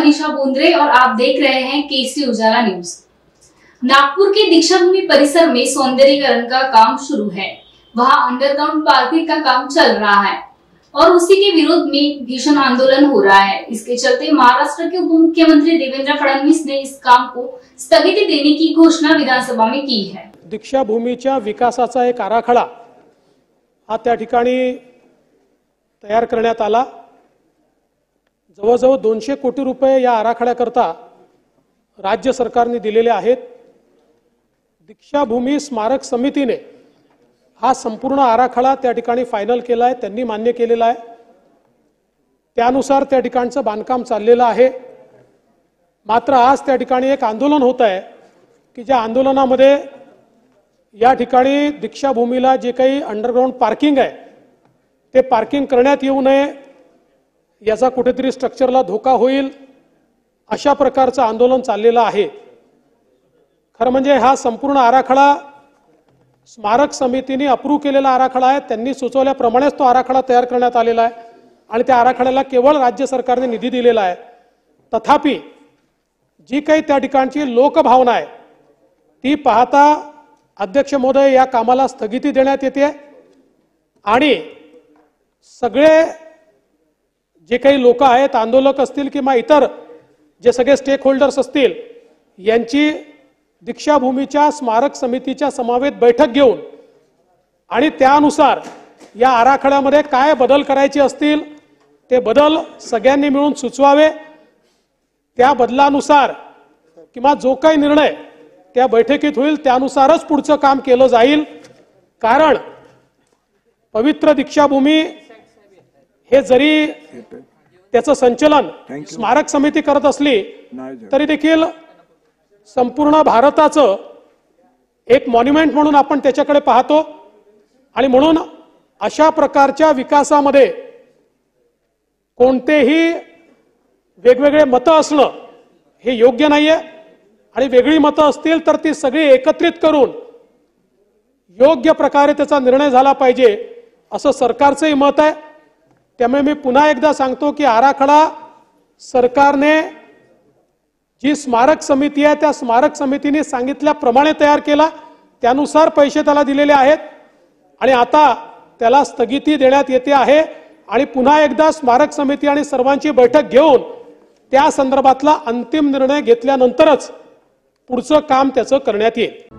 मनीषा बोंद्रे और आप देख रहे हैं केसरी उजाला न्यूज। नागपुर के दीक्षाभूमि परिसर में सौंदर्यीकरण का काम शुरू है। वहां अंडरग्राउंड पार्किंग का काम चल रहा है और उसी के विरोध में भीषण आंदोलन हो रहा है। इसके चलते महाराष्ट्र के उप मुख्यमंत्री देवेंद्र फडणवीस ने इस काम को स्थगिती देने की घोषणा विधानसभा में की है। दीक्षाभूमीच्या विकासाचा एक आराखडा हा त्या ठिकाणी तयार करण्यात आला। जवळजवळ 200 कोटी रुपये या आराखड्याकरता राज्य सरकारने दिलेले आहेत। दीक्षाभूमी स्मारक समितीने हा संपूर्ण आराखडा त्या ठिकाणी फायनल केला आहे, त्यांनी मान्य केलेला आहे। त्यानुसार त्या ठिकाणचं बांधकाम चाललेलं आहे। मात्र आज त्या ठिकाणी एक आंदोलन होत आहे की ज्या आंदोलनामध्ये या ठिकाणी दीक्षाभूमीला जे काही अंडरग्राउंड पार्किंग आहे ते पार्किंग करण्यात येऊ नये, याचा कुठेतरी स्ट्रक्चरला धोका होईल, अशा प्रकारचं आंदोलन चाललेलं आहे। खरं म्हणजे हा संपूर्ण आराखडा स्मारक समितीने अप्रूव्ह केलेला आराखडा आहे। त्यांनी सुचवल्याप्रमाणेच तो आराखडा तयार करण्यात आलेला आहे आणि त्या आराखड्याला केवळ राज्य सरकारने निधी दिलेला आहे। तथापि जी काही त्या ठिकाणची लोकभावना आहे ती पाहता अध्यक्ष महोदय या कामाला स्थगिती देण्यात येते आणि सगळे जे काही लोक आहेत, आंदोलक असतील किंवा इतर जे सगळे स्टेक होल्डर्स असतील, यांची दीक्षाभूमीच्या स्मारक समितीच्या समवेत बैठक घेऊन आणि त्यानुसार या आराखड्यामध्ये काय बदल करायचे असतील ते बदल सगळ्यांनी मिळून सुचवावे। त्या बदलानुसार किंवा जो काही निर्णय त्या बैठकीत होईल त्यानुसारच पुढचं काम केलं जाईल। कारण पवित्र दीक्षाभूमी हे जरी त्याचं संचलन स्मारक समिती करत असली तरी देखील संपूर्ण भारताचं एक मॉन्युमेंट म्हणून आपण त्याच्याकडे पाहतो आणि म्हणून अशा प्रकारच्या विकासामध्ये कोणतेही वेगवेगळे मतं असणं हे योग्य नाहीये आणि वेगळी मतं असतील तर ती सगळी एकत्रित करून योग्य प्रकारे त्याचा निर्णय झाला पाहिजे असं सरकारचंही मत आहे। त्यामुळे मी पुन्हा एकदा सांगतो की आराखडा सरकारने जी स्मारक समिती आहे त्या स्मारक समितीने सांगितल्याप्रमाणे तयार केला, त्यानुसार पैसे त्याला दिलेले आहेत आणि आता त्याला स्थगिती देण्यात येते आहे आणि पुन्हा एकदा स्मारक समिती आणि सर्वांची बैठक घेऊन त्या संदर्भातला अंतिम निर्णय घेतल्यानंतरच पुढचं काम त्याचं करण्यात येईल।